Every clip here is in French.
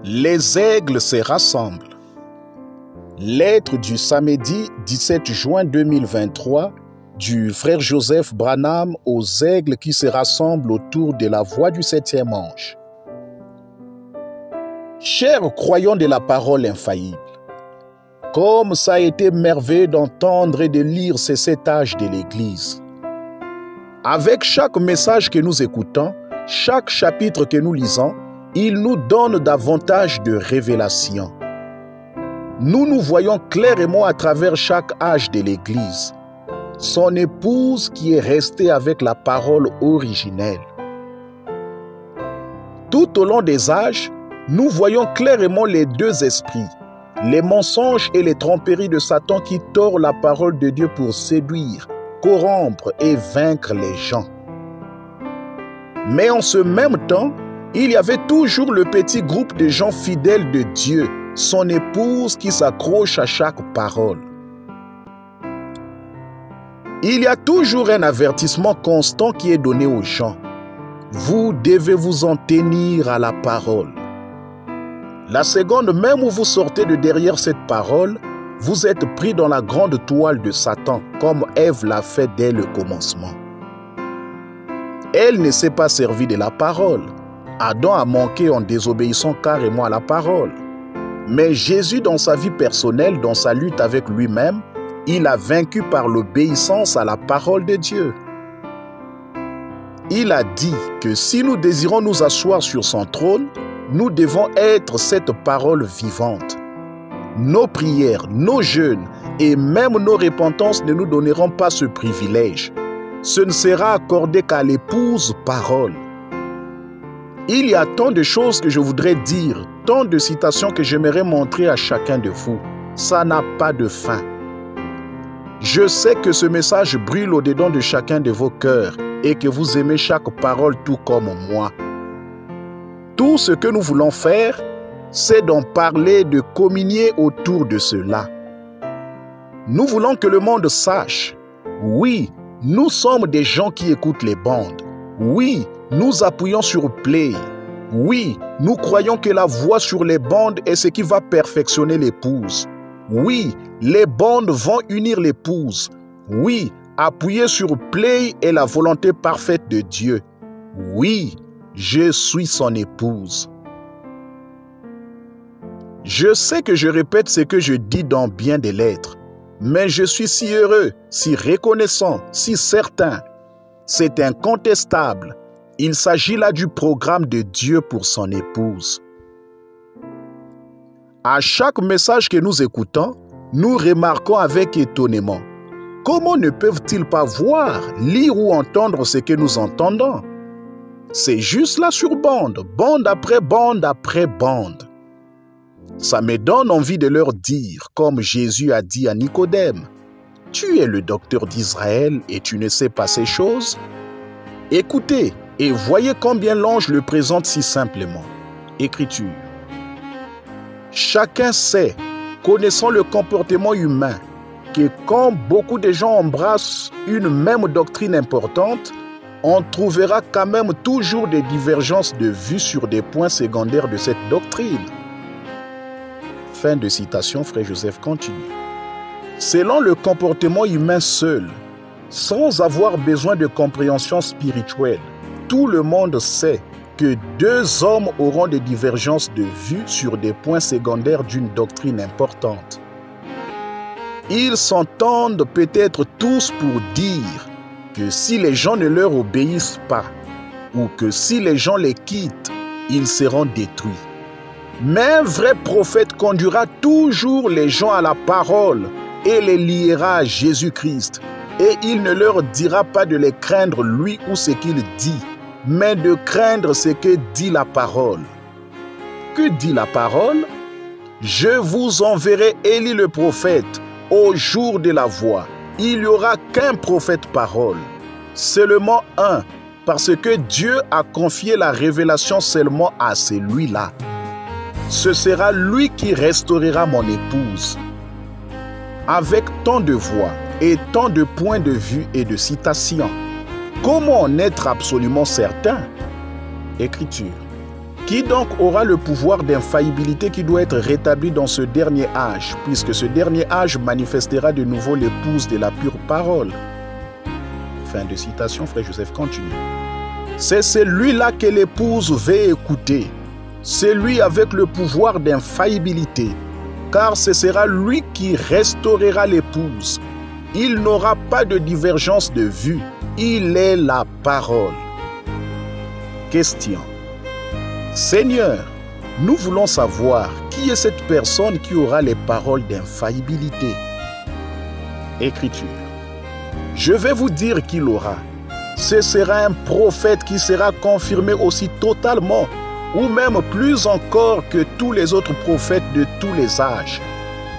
Les aigles se rassemblent. Lettre du samedi 17 juin 2023 du frère Joseph Branham aux aigles qui se rassemblent autour de la voix du 7e ange. Chers croyants de la parole infaillible, comme ça a été merveilleux d'entendre et de lire ces 7 âges de l'Église. Avec chaque message que nous écoutons, chaque chapitre que nous lisons, il nous donne davantage de révélations. Nous nous voyons clairement à travers chaque âge de l'Église. Son épouse qui est restée avec la parole originelle. Tout au long des âges, nous voyons clairement les deux esprits, les mensonges et les tromperies de Satan qui tord la parole de Dieu pour séduire, corrompre et vaincre les gens. Mais en ce même temps, il y avait toujours le petit groupe de gens fidèles de Dieu, son épouse qui s'accroche à chaque parole. Il y a toujours un avertissement constant qui est donné aux gens. Vous devez vous en tenir à la parole. La seconde même où vous sortez de derrière cette parole, vous êtes pris dans la grande toile de Satan, comme Ève l'a fait dès le commencement. Elle ne s'est pas servie de la parole. Adam a manqué en désobéissant carrément à la parole. Mais Jésus, dans sa vie personnelle, dans sa lutte avec lui-même, il a vaincu par l'obéissance à la parole de Dieu. Il a dit que si nous désirons nous asseoir sur son trône, nous devons être cette parole vivante. Nos prières, nos jeûnes et même nos repentances ne nous donneront pas ce privilège. Ce ne sera accordé qu'à l'épouse parole. Il y a tant de choses que je voudrais dire, tant de citations que j'aimerais montrer à chacun de vous. Ça n'a pas de fin. Je sais que ce message brûle au-dedans de chacun de vos cœurs et que vous aimez chaque parole tout comme moi. Tout ce que nous voulons faire, c'est d'en parler, de communier autour de cela. Nous voulons que le monde sache, oui, nous sommes des gens qui écoutent les bandes. Oui, nous appuyons sur Play. Oui, nous croyons que la voix sur les bandes est ce qui va perfectionner l'épouse. Oui, les bandes vont unir l'épouse. Oui, appuyer sur Play est la volonté parfaite de Dieu. Oui, je suis son épouse. Je sais que je répète ce que je dis dans bien des lettres, mais je suis si heureux, si reconnaissant, si certain. C'est incontestable. Il s'agit là du programme de Dieu pour son épouse. À chaque message que nous écoutons, nous remarquons avec étonnement. Comment ne peuvent-ils pas voir, lire ou entendre ce que nous entendons? C'est juste là sur bande, bande après bande après bande. Ça me donne envie de leur dire, comme Jésus a dit à Nicodème, « Tu es le docteur d'Israël et tu ne sais pas ces choses? » Écoutez et voyez combien l'ange le présente si simplement. Écriture. Chacun sait, connaissant le comportement humain, que quand beaucoup de gens embrassent une même doctrine importante, on trouvera quand même toujours des divergences de vues sur des points secondaires de cette doctrine. Fin de citation, frère Joseph continue. Selon le comportement humain seul, sans avoir besoin de compréhension spirituelle, tout le monde sait que 2 hommes auront des divergences de vues sur des points secondaires d'une doctrine importante. Ils s'entendent peut-être tous pour dire que si les gens ne leur obéissent pas, ou que si les gens les quittent, ils seront détruits. Mais un vrai prophète conduira toujours les gens à la parole et les liera à Jésus-Christ. Et il ne leur dira pas de les craindre lui ou ce qu'il dit, mais de craindre ce que dit la parole. Que dit la parole? Je vous enverrai Élie le prophète au jour de la voix. Il n'y aura qu'un prophète parole, seulement un, parce que Dieu a confié la révélation seulement à celui-là. Ce sera lui qui restaurera mon épouse. Avec tant de voix et tant de points de vue et de citations, comment en être absolument certain? Écriture. Qui donc aura le pouvoir d'infaillibilité qui doit être rétabli dans ce dernier âge, puisque ce dernier âge manifestera de nouveau l'épouse de la pure parole. Fin de citation, frère Joseph continue. C'est celui-là que l'épouse veut écouter, celui avec le pouvoir d'infaillibilité, car ce sera lui qui restaurera l'épouse. Il n'aura pas de divergence de vue, il est la parole. Question. Seigneur, nous voulons savoir qui est cette personne qui aura les paroles d'infaillibilité. Écriture. Je vais vous dire qui l'aura. Ce sera un prophète qui sera confirmé aussi totalement, ou même plus encore que tous les autres prophètes de tous les âges,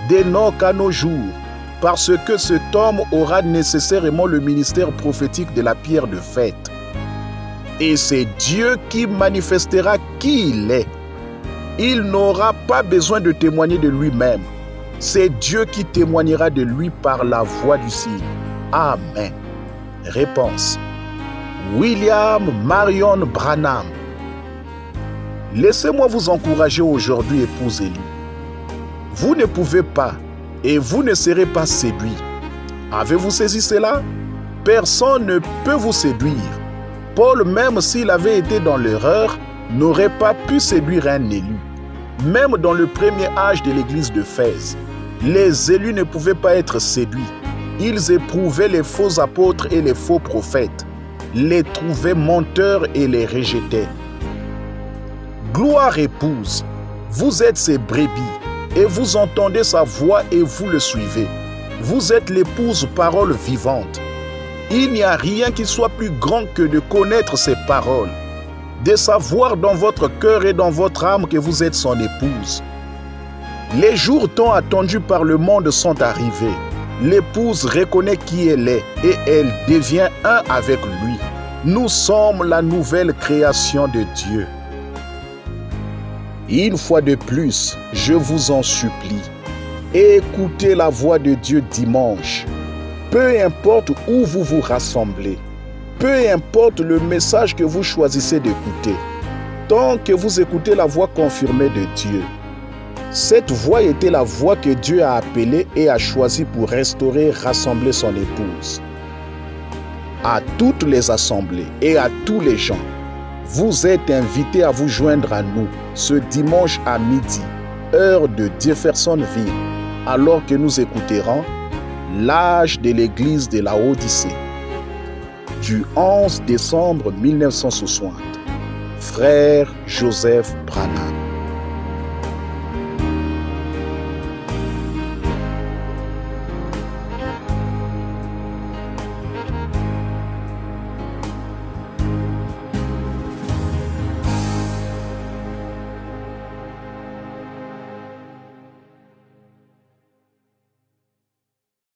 d'Enoch à nos jours, parce que cet homme aura nécessairement le ministère prophétique de la pierre de fête. Et c'est Dieu qui manifestera qui il est. Il n'aura pas besoin de témoigner de lui-même. C'est Dieu qui témoignera de lui par la voix du signe. Amen. Réponse. William Marion Branham. Laissez-moi vous encourager aujourd'hui, épouse Élie. Vous ne pouvez pas et vous ne serez pas séduit. Avez-vous saisi cela? Personne ne peut vous séduire. Paul, même s'il avait été dans l'erreur, n'aurait pas pu séduire un élu. Même dans le premier âge de l'église d'Éphèse, les élus ne pouvaient pas être séduits. Ils éprouvaient les faux apôtres et les faux prophètes, les trouvaient menteurs et les rejetaient. Gloire épouse, vous êtes ses brebis, et vous entendez sa voix et vous le suivez. Vous êtes l'épouse parole vivante. Il n'y a rien qui soit plus grand que de connaître ses paroles, de savoir dans votre cœur et dans votre âme que vous êtes son épouse. Les jours tant attendus par le monde sont arrivés. L'épouse reconnaît qui elle est et elle devient un avec lui. Nous sommes la nouvelle création de Dieu. Une fois de plus, je vous en supplie, écoutez la voix de Dieu dimanche. Peu importe où vous vous rassemblez, peu importe le message que vous choisissez d'écouter, tant que vous écoutez la voix confirmée de Dieu. Cette voix était la voix que Dieu a appelée et a choisie pour restaurer et rassembler son épouse. À toutes les assemblées et à tous les gens, vous êtes invités à vous joindre à nous ce dimanche à midi, heure de Jeffersonville, alors que nous écouterons l'âge de l'église de la Odyssée. Du 11 décembre 1960, frère Joseph Branham.